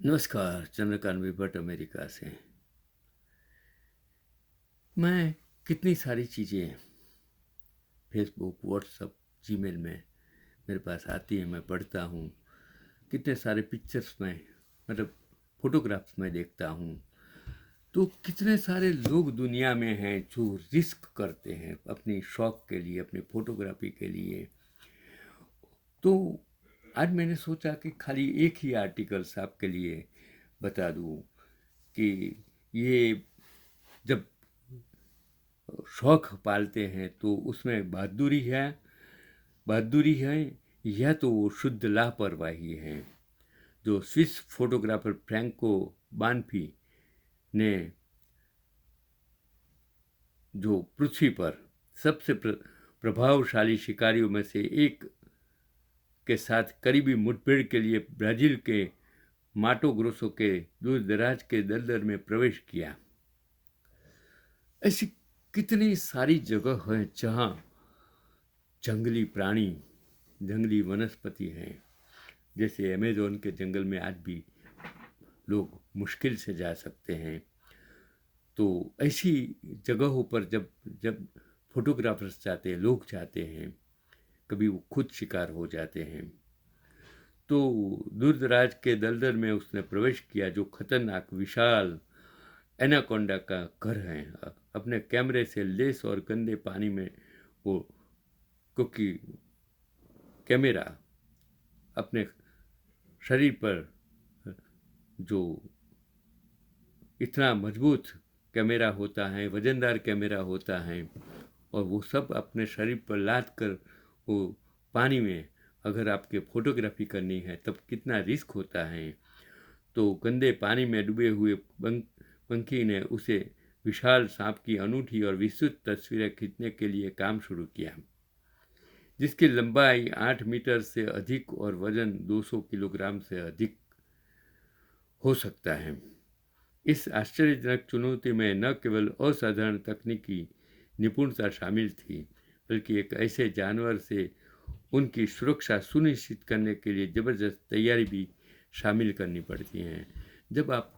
नमस्कार, चंद्रकांत विभट अमेरिका से। मैं कितनी सारी चीज़ें फेसबुक, व्हाट्सअप, जीमेल में मेरे पास आती हैं, मैं पढ़ता हूँ। कितने सारे पिक्चर्स में मतलब फोटोग्राफ्स में देखता हूँ। तो कितने सारे लोग दुनिया में हैं जो रिस्क करते हैं अपनी शौक के लिए, अपनी फोटोग्राफी के लिए। तो आज मैंने सोचा कि खाली एक ही आर्टिकल्स आपके लिए बता दूँ कि ये जब शौक पालते हैं तो उसमें बहादुरी है या तो वो शुद्ध लापरवाही है। जो स्विस फोटोग्राफर फ्रैंको बानफी ने जो पृथ्वी पर सबसे प्रभावशाली शिकारियों में से एक के साथ करीबी मुठभेड़ के लिए ब्राजील के माटो ग्रोसो के दूर दराज के दलदल में प्रवेश किया। ऐसी कितनी सारी जगह है जहाँ जंगली प्राणी, जंगली वनस्पति हैं। जैसे अमेज़न के जंगल में आज भी लोग मुश्किल से जा सकते हैं। तो ऐसी जगहों पर जब जब फोटोग्राफर्स जाते हैं, लोग जाते हैं, कभी वो खुद शिकार हो जाते हैं। तो दूर दराज के दलदल में उसने प्रवेश किया जो खतरनाक विशाल एनाकोंडा का घर है। अपने कैमरे से लेस और गंदे पानी में वो, क्योंकि कैमरा अपने शरीर पर जो इतना मजबूत कैमरा होता है, वजनदार कैमरा होता है, और वो सब अपने शरीर पर लाद कर वो पानी में अगर आपके फोटोग्राफी करनी है तब कितना रिस्क होता है। तो गंदे पानी में डूबे हुए पंखी ने उसे विशाल सांप की अनूठी और विस्तृत तस्वीरें खींचने के लिए काम शुरू किया, जिसकी लंबाई 8 मीटर से अधिक और वजन 200 किलोग्राम से अधिक हो सकता है। इस आश्चर्यजनक चुनौती में न केवल असाधारण तकनीकी निपुणता शामिल थी, बल्कि एक ऐसे जानवर से उनकी सुरक्षा सुनिश्चित करने के लिए ज़बरदस्त तैयारी भी शामिल करनी पड़ती हैं। जब आप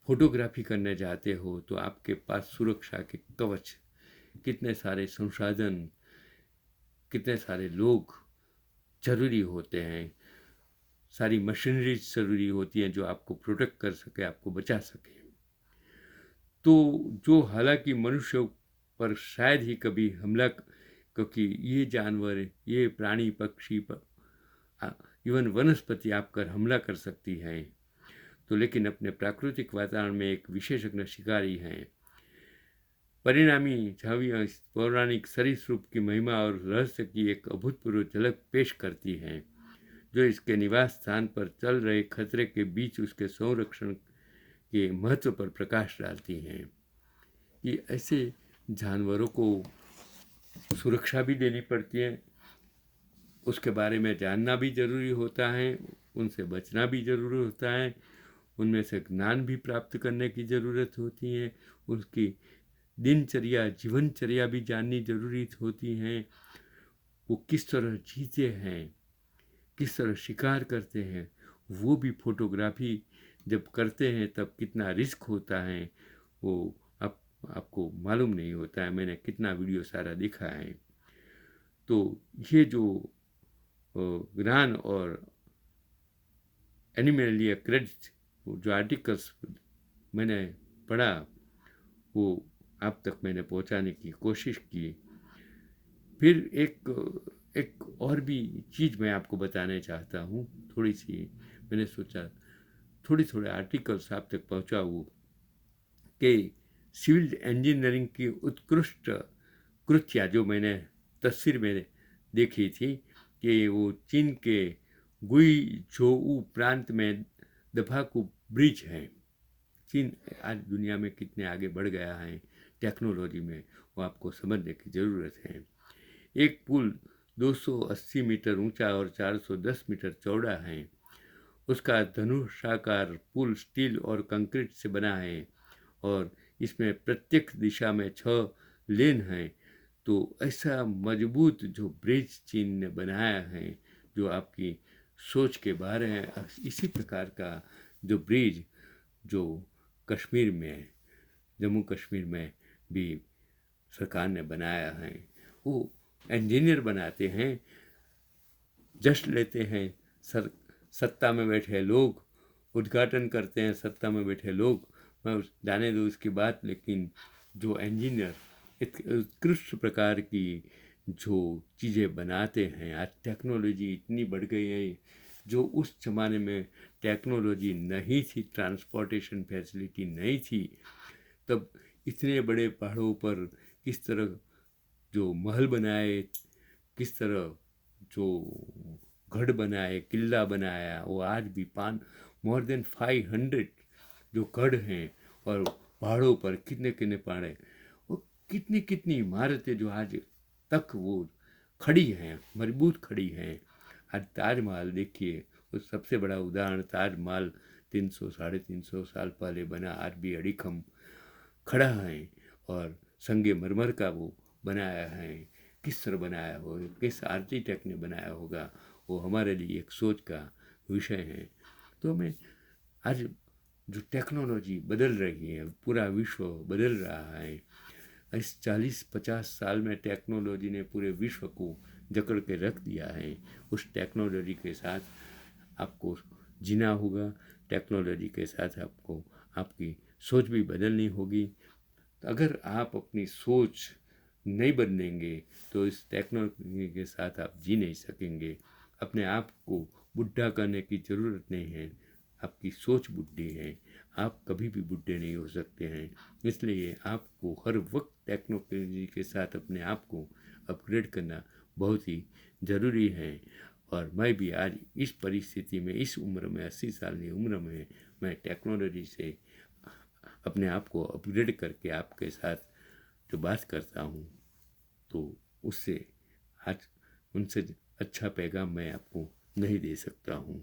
फोटोग्राफी करने जाते हो तो आपके पास सुरक्षा के कवच, कितने सारे संसाधन, कितने सारे लोग जरूरी होते हैं, सारी मशीनरी जरूरी होती हैं जो आपको प्रोटेक्ट कर सके, आपको बचा सके। तो जो हालांकि मनुष्य पर शायद ही कभी हमला, क्योंकि ये जानवर, ये प्राणी पक्षी इवन वनस्पति आप कर हमला कर सकती हैं, तो लेकिन अपने प्राकृतिक वातावरण में एक विशेषज्ञ शिकारी हैं। परिणामी छवियाँ इस पौराणिक सरीसृप की महिमा और रहस्य की एक अभूतपूर्व झलक पेश करती हैं, जो इसके निवास स्थान पर चल रहे खतरे के बीच उसके संरक्षण के महत्व पर प्रकाश डालती हैं। कि ऐसे जानवरों को सुरक्षा भी देनी पड़ती है, उसके बारे में जानना भी ज़रूरी होता है, उनसे बचना भी ज़रूरी होता है, उनमें से ज्ञान भी प्राप्त करने की ज़रूरत होती है, उसकी दिनचर्या, जीवनचर्या भी जाननी ज़रूरी होती हैं। वो किस तरह जीते हैं, किस तरह शिकार करते हैं, वो भी फोटोग्राफी जब करते हैं तब कितना रिस्क होता है वो आपको मालूम नहीं होता है। मैंने कितना वीडियो सारा देखा है। तो ये जो ज्ञान और एनिमल क्रेडिट जो आर्टिकल्स मैंने पढ़ा, वो आप तक मैंने पहुंचाने की कोशिश की। फिर एक और भी चीज़ मैं आपको बताना चाहता हूँ, थोड़ी सी मैंने सोचा थोड़े आर्टिकल्स आप तक पहुँचाऊँ कि सिविल इंजीनियरिंग की उत्कृष्ट कृतियाँ जो मैंने तस्वीर में देखी थी कि वो चीन के गुइझोऊ प्रांत में दफाकू ब्रिज है। चीन आज दुनिया में कितने आगे बढ़ गया है टेक्नोलॉजी में, वो आपको समझने की ज़रूरत है। एक पुल 280 मीटर ऊंचा और 410 मीटर चौड़ा है। उसका धनुषाकार पुल स्टील और कंक्रीट से बना है और इसमें प्रत्येक दिशा में 6 लेन हैं। तो ऐसा मजबूत जो ब्रिज चीन ने बनाया है, जो आपकी सोच के बाहर है। इसी प्रकार का जो ब्रिज जो कश्मीर में, जम्मू कश्मीर में भी सरकार ने बनाया है, वो इंजीनियर बनाते हैं, जश्न लेते हैं, सत्ता में बैठे लोग उद्घाटन करते हैं, सत्ता में बैठे लोग। मैं जाने दो उसकी बात, लेकिन जो इंजीनियर उत्कृष्ट प्रकार की जो चीज़ें बनाते हैं, आज टेक्नोलॉजी इतनी बढ़ गई है, जो उस ज़माने में टेक्नोलॉजी नहीं थी, ट्रांसपोर्टेशन फैसिलिटी नहीं थी, तब इतने बड़े पहाड़ों पर किस तरह जो महल बनाए, किस तरह जो गढ़ बनाए, किला बनाया, वो आज भी मोर देन 500 जो गढ़ हैं, और पहाड़ों पर कितने कितने पहाड़ हैं, वो कितनी कितनी इमारतें जो आज तक वो खड़ी हैं, मजबूत खड़ी हैं। आज ताजमहल देखिए, वो सबसे बड़ा उदाहरण, ताजमहल 300 350 साल पहले बना, आज भी अड़िखम खड़ा है, और संगे मरमर का वो बनाया है। किस तरह बनाया होगा, किस आर्किटेक्ट ने बनाया होगा, वो हमारे लिए एक सोच का विषय है। तो हमें आज जो टेक्नोलॉजी बदल रही है, पूरा विश्व बदल रहा है। इस 40-50 साल में टेक्नोलॉजी ने पूरे विश्व को जकड़ के रख दिया है। उस टेक्नोलॉजी के साथ आपको जीना होगा, टेक्नोलॉजी के साथ आपको आपकी सोच भी बदलनी होगी। तो अगर आप अपनी सोच नहीं बदलेंगे तो इस टेक्नोलॉजी के साथ आप जी नहीं सकेंगे। अपने आप को बुढ़ा करने की ज़रूरत नहीं है, आपकी सोच बुढ़ी है, आप कभी भी बुढ़े नहीं हो सकते हैं। इसलिए आपको हर वक्त टेक्नोलॉजी के साथ अपने आप को अपग्रेड करना बहुत ही ज़रूरी है। और मैं भी आज इस परिस्थिति में, इस उम्र में, 80 साल की उम्र में, मैं टेक्नोलॉजी से अपने आप को अपग्रेड करके आपके साथ जो बात करता हूँ, तो उससे आज उनसे अच्छा पैगाम मैं आपको नहीं दे सकता हूँ।